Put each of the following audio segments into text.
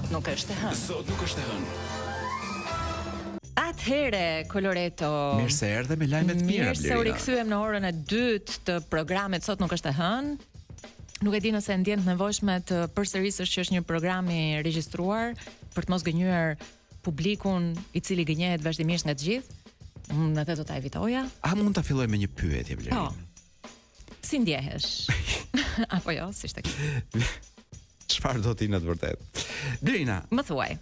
Sot nuk është e hënë. Sot nuk është e hënë. Atëhere, Coloretto. Mirë se erdhe me lajme të mira, Mirë se u rikthyem në orën e 2 të programit Sot nuk është e hënë. Nuk e di nëse ndjen të nevojshme të përsërisësh që është një program i regjistruar për të mos gënjur publikun i cili gënjehet vazhdimisht nga të gjithë. Unë atë do ta evitoja. A mund ta filloj me një pyetje, Blerina? Po. Si ndjehesh? Apo jo, si ishte kjo? Çfarë do ti në të vërtetë? Blerina, Më thuaj.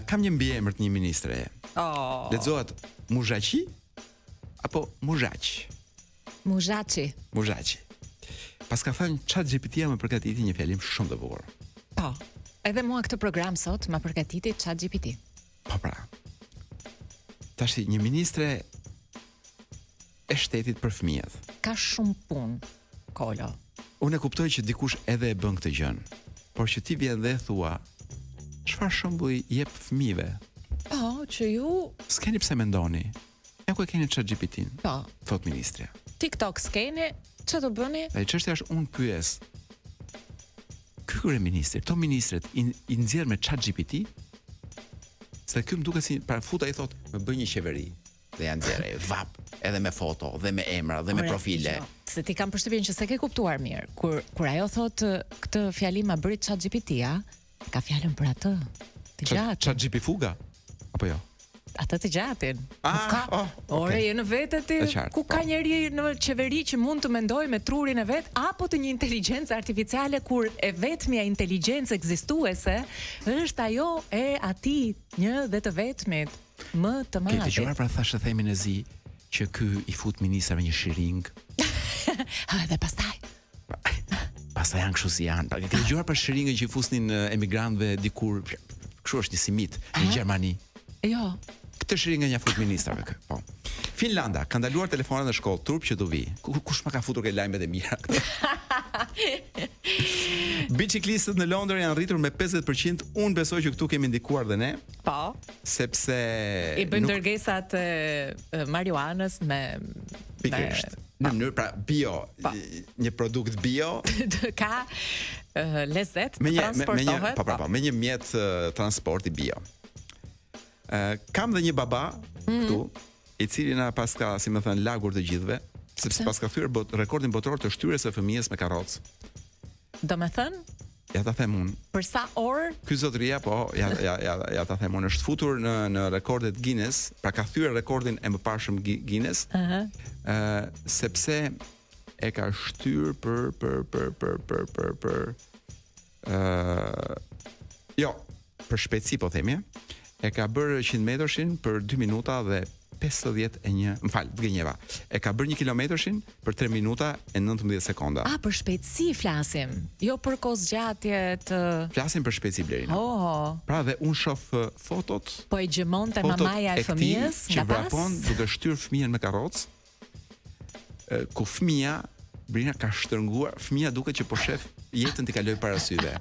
kam një mbiemër të një ministre. Oh. Lexohet Muzhaçi apo Muzhaq? Muzhaçi. Pas ka thënë ChatGPT-ja më përgatiti një fjalim shumë të bukur. Po. Edhe mua këtë program sot më përgatiti ChatGPT. Po pra. Tash një ministre e shtetit për fëmijët. Ka shumë punë, Kolo. Unë e kuptoj që dikush edhe e bën këtë gjën, por që ti vjen dhe thua, çfarë shembulli jep fëmijëve? Po, që ju S'keni pse mendoni? Ja ku e keni ChatGPT-n? po, Thot ministrja. TikTok skeni, çfarë do bëni? Dhe çështja është unë pyes. Ky kryeministri, këto ministret i nxjerr me ChatGPT? Se ky më duket si para futa i thot, më bëj një qeveri. Dhe janë nxjerrë vap, edhe me foto, dhe me emra, dhe me Ore, profile. jo, se ti kam përshtypjen që s'e ke kuptuar mirë. Kur ajo thot këtë fjalim ma bëri ChatGPT-ja, ka fjalën për atë. Të gjatë. ChatGPT fuga? Apo jo? Atë të gjatin. Ah, Nuk ka. okay. Ore, je në vete ti. E qartë, Ku ka po. njeri në qeveri që mund të mendoj me trurin e vet apo të një inteligjencë artificiale kur e vetmja inteligjencë ekzistuese është ajo e atij një dhe të vetmit më të Ke madh. dëgjuar pra thashë themin e zi që ky i fut ministrave një shiring. Ha, dhe pastaj. Pastaj janë kështu si janë. Pra, ke dëgjuar për shiringën që i fusnin emigrantëve dikur, kështu është një simit në Gjermani. Jo. Këtë shiringën ja fut ministrave kë. Po. Finlanda ka ndaluar telefonat në shkollë turp që do vi. Kush ma ka futur ke lajmet e mira këto? Biciklistët në Londër janë rritur me 50%. Unë besoj që këtu kemi ndikuar dhe ne, Po. sepse I bëjmë dërgesat e marijuanës me pikërisht në mënyrë pra bio, një produkt bio ka lezet, me një transportohet. me një mjet transporti bio. Kam dhe një baba këtu, i cili na pas ka, si më thënë, lagur të gjithëve, sepse pas ka thyer rekordin botror të shtyrjes së fëmijës me karrocë. Do me thënë, Ja ta them unë. për sa orë? Ky zotëria po, ja ta them unë, është futur në rekordet Guinness, pra ka thyer rekordin e mëparshëm Guinness. Sepse e ka shtyr për shpejtësi po themi, e ka bërë 100 metrshin për 2 minuta dhe 51, më fal, gënjeva. E ka bërë 1 kilometrshin për 3 minuta e 19 sekonda. Për shpejtësi flasim, jo për kozgjatje të... Flasim për shpejtësi, Blerina. Oh, Pra dhe unë shoh fotot po e gjëmonte mamaja e fëmijës që nga pas? vrapon duke shtyr fëmijën me karrocë. Ku fëmia, Blerina, ka shtrënguar, fëmia duket që po shef jetën t'i kaloj para syve.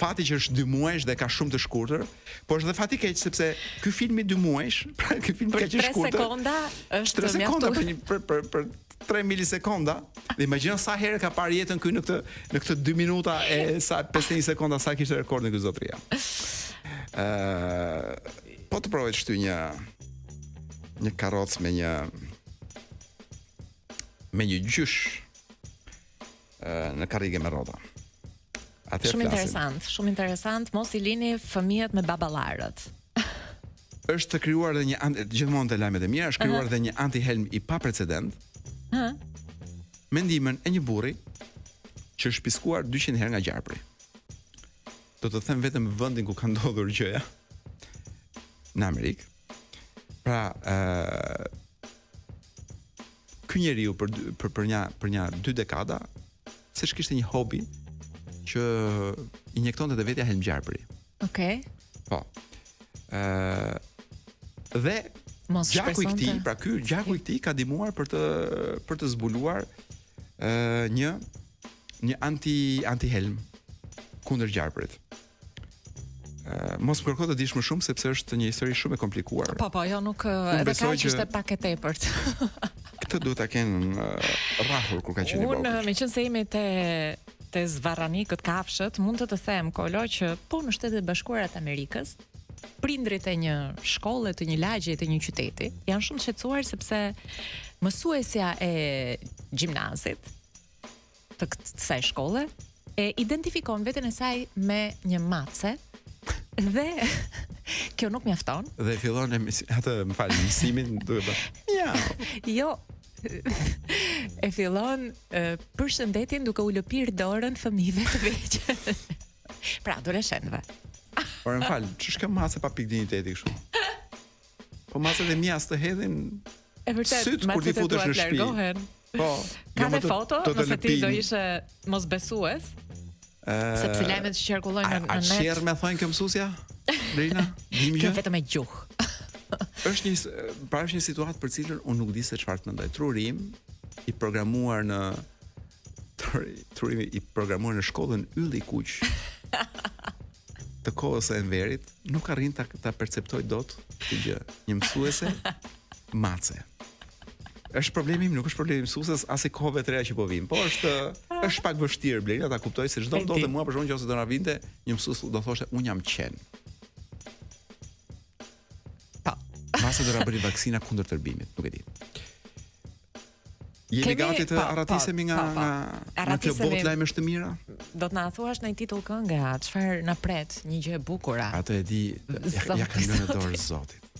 Fati që është 2 muajsh dhe ka shumë të shkurtër, po është dhe fati keq sepse ky film i 2 muajsh, pra ky film ka që shkurtër. Për 3 sekonda është 3 sekonda për 3 milisekonda. Dhe imagjino sa herë ka parë jetën ky në këtë 2 minuta e sa 51 sekonda sa kishte rekordin ky zotëria. Po të provoj të shty një karrocë me një gjysh në karrige me rroda. Shumë interesant, mos i lini fëmijët me baballarët. Është të krijuar dhe gjithmonë të lajmet e mira, është krijuar dhe një antihelm i paprecedent. Me ndihmën e një burri që është piskuar 200 herë nga gjarpri. Do të them vetëm vendin ku ka ndodhur gjëja. Në Amerikë. Pra, ky njeriu për një 2 dekada, se kishte një hobi që injektonte te vetja helm gjarpri. Okej. Po. Dhe gjaku i këtij, pra ky gjaku i këtij ka ndihmuar për të zbuluar një anti-helm kundër gjarprit. Mos më kërko të dish më shumë sepse është një histori shumë e komplikuar. Po, jo nuk edhe kaq ishte pak e tepërt. Këtë duhet ta kenë rrahur kur ka qenë i vogël. Unë meqense jemi te të zvarranikët kafshët, mund të them Kolo që po në Shtetet e Bashkuara të Amerikës, prindrit e një shkolle, të një lagje, të një qyteti, janë shumë të shqetësuar sepse mësuesja e gjimnazit të kësaj shkolle e identifikon veten e saj me një mace dhe kjo nuk mjafton. Dhe fillon mësimin duke bërë. Ja. Jo. E fillon përshëndetjen duke u lëpir dorën fëmijëve të vegjël. Pra, adoleshentëve. Por më fal, ç'është kjo mace pa pikë digniteti kështu? Po macet e mjas të hedhin. E vërtet, syt kur ti futesh në shtëpi. Po. Ka dhe foto, nëse ti do ishe mosbesues. Sepse lajmet që qarkullojnë në net. A qerr me thonë kjo mësuesja? Lerina, dim Kjo vetëm me gjuhë. Është një situatë për cilën unë nuk di se çfarë të mendoj. Trurim i programuar në shkollën Ylli Kuq të kohës së Enverit, nuk arrin ta perceptoj dot këtë gjë. Një mësuese mace. Është problemi im, nuk është problemi i mësuesës as i kohëve të reja që po vijnë. Po është pak vështirë Blerina ta kuptoj se çdo ndodhte mua për shkak nëse do na vinte një mësues do thoshte unë jam qen. Masa do ra bëri vaksina kundër tërbimit, nuk e di. Jemi gati të arratisemi nga kjo botë lajmesh të mira? Do të na thuash në titull këngë, çfarë na pret, një gjë e bukur. Atë e di, ja kanë lënë dorë Zotit.